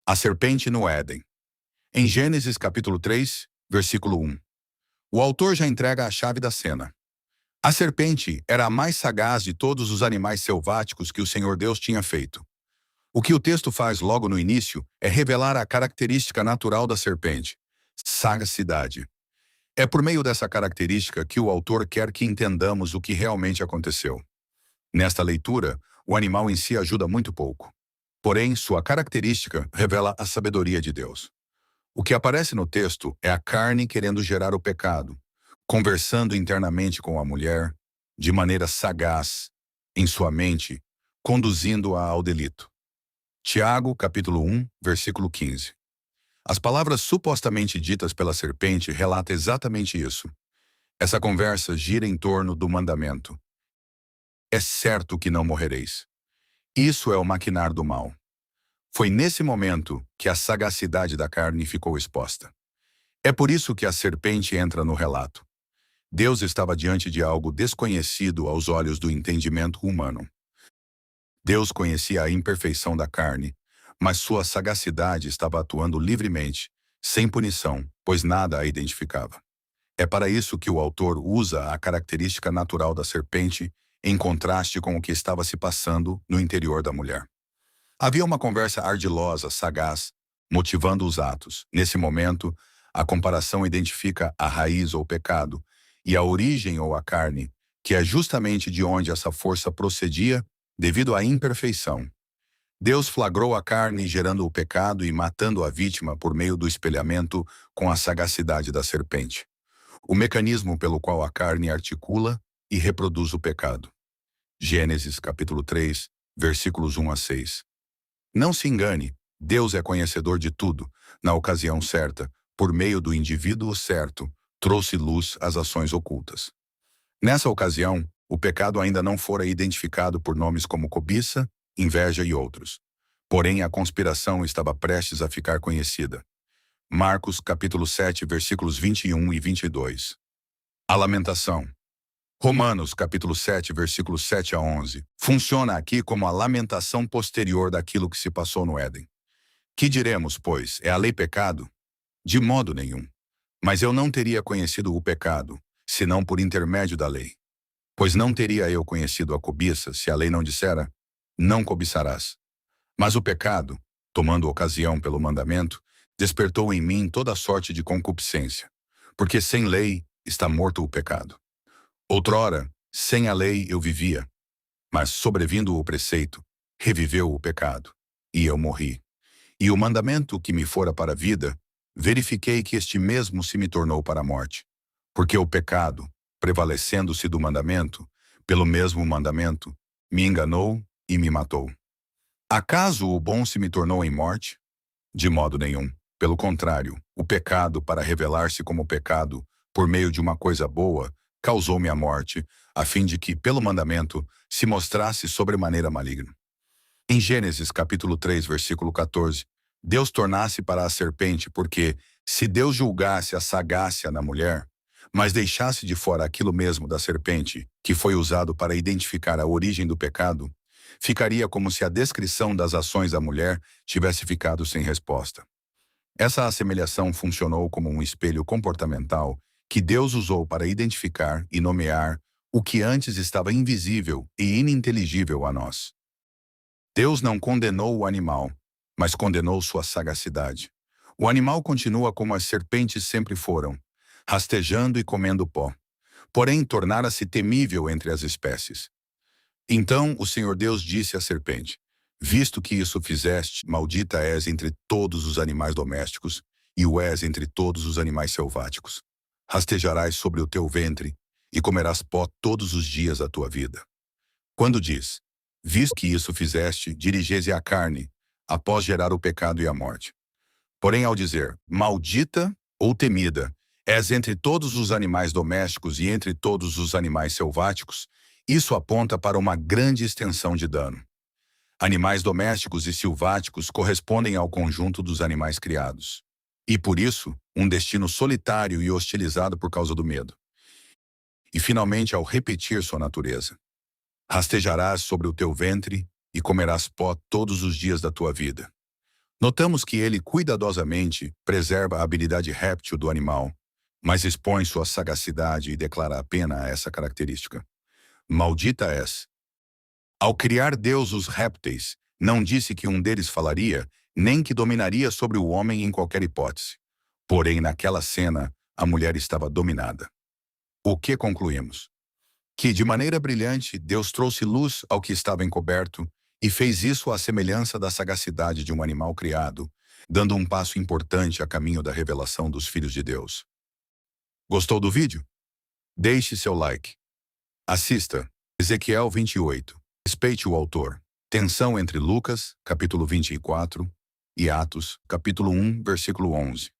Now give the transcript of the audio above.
A serpente no Éden. Em Gênesis capítulo 3, versículo 1. O autor já entrega a chave da cena. A serpente era a mais sagaz de todos os animais selváticos que o Senhor Deus tinha feito. O que o texto faz logo no início é revelar a característica natural da serpente: sagacidade. É por meio dessa característica que o autor quer que entendamos o que realmente aconteceu. Nesta leitura, o animal em si ajuda muito pouco. Porém, sua característica revela a sabedoria de Deus. O que aparece no texto é a carne querendo gerar o pecado, conversando internamente com a mulher, de maneira sagaz, em sua mente, conduzindo-a ao delito. Tiago, capítulo 1, versículo 15. As palavras supostamente ditas pela serpente relatam exatamente isso. Essa conversa gira em torno do mandamento: é certo que não morrereis. Isso é o maquinar do mal. Foi nesse momento que a sagacidade da carne ficou exposta. É por isso que a serpente entra no relato. Deus estava diante de algo desconhecido aos olhos do entendimento humano. Deus conhecia a imperfeição da carne, mas sua sagacidade estava atuando livremente, sem punição, pois nada a identificava. É para isso que o autor usa a característica natural da serpente em contraste com o que estava se passando no interior da mulher. Havia uma conversa ardilosa, sagaz, motivando os atos. Nesse momento, a comparação identifica a raiz ou pecado e a origem ou a carne, que é justamente de onde essa força procedia devido à imperfeição. Deus flagrou a carne gerando o pecado e matando a vítima por meio do espelhamento com a sagacidade da serpente, o mecanismo pelo qual a carne articula e reproduz o pecado. Gênesis capítulo 3, versículos 1 a 6. Não se engane, Deus é conhecedor de tudo, na ocasião certa, por meio do indivíduo certo, trouxe luz às ações ocultas. Nessa ocasião, o pecado ainda não fora identificado por nomes como cobiça, inveja e outros. Porém, a conspiração estava prestes a ficar conhecida. Marcos capítulo 7, versículos 21 e 22. A lamentação. Romanos capítulo 7, versículos 7 a 11. Funciona aqui como a lamentação posterior daquilo que se passou no Éden. Que diremos, pois, é a lei pecado? De modo nenhum. Mas eu não teria conhecido o pecado, senão por intermédio da lei. Pois não teria eu conhecido a cobiça, se a lei não dissera, não cobiçarás. Mas o pecado, tomando ocasião pelo mandamento, despertou em mim toda sorte de concupiscência, porque sem lei está morto o pecado. Outrora, sem a lei eu vivia, mas sobrevindo o preceito, reviveu o pecado, e eu morri. E o mandamento que me fora para a vida, verifiquei que este mesmo se me tornou para a morte. Porque o pecado, prevalecendo-se do mandamento, pelo mesmo mandamento, me enganou e me matou. Acaso o bom se me tornou em morte? De modo nenhum. Pelo contrário, o pecado, para revelar-se como pecado, por meio de uma coisa boa, causou-me a morte, a fim de que, pelo mandamento, se mostrasse sobremaneira maligno. Em Gênesis capítulo 3, versículo 14, Deus tornasse para a serpente, porque, se Deus julgasse a sagácia na mulher, mas deixasse de fora aquilo mesmo da serpente, que foi usado para identificar a origem do pecado, ficaria como se a descrição das ações da mulher tivesse ficado sem resposta. Essa assemelhação funcionou como um espelho comportamental que Deus usou para identificar e nomear o que antes estava invisível e ininteligível a nós. Deus não condenou o animal, mas condenou sua sagacidade. O animal continua como as serpentes sempre foram, rastejando e comendo pó. Porém, tornara-se temível entre as espécies. Então o Senhor Deus disse à serpente: visto que isso fizeste, maldita és entre todos os animais domésticos, e o és entre todos os animais selváticos. Rastejarás sobre o teu ventre, e comerás pó todos os dias da tua vida. Quando diz, visto que isso fizeste, dirigese à carne, após gerar o pecado e a morte. Porém, ao dizer, maldita ou temida, és entre todos os animais domésticos e entre todos os animais selváticos, isso aponta para uma grande extensão de dano. Animais domésticos e silváticos correspondem ao conjunto dos animais criados. E por isso, um destino solitário e hostilizado por causa do medo. E finalmente, ao repetir sua natureza, rastejarás sobre o teu ventre e comerás pó todos os dias da tua vida. Notamos que ele cuidadosamente preserva a habilidade réptil do animal, mas expõe sua sagacidade e declara apenas essa característica. Maldita és. Ao criar Deus os répteis, não disse que um deles falaria, nem que dominaria sobre o homem em qualquer hipótese. Porém, naquela cena, a mulher estava dominada. O que concluímos? Que, de maneira brilhante, Deus trouxe luz ao que estava encoberto e fez isso à semelhança da sagacidade de um animal criado, dando um passo importante a caminho da revelação dos filhos de Deus. Gostou do vídeo? Deixe seu like. Assista Ezequiel 28. Respeite o autor. Tensão entre Lucas, capítulo 24, e Atos, capítulo 1, versículo 11.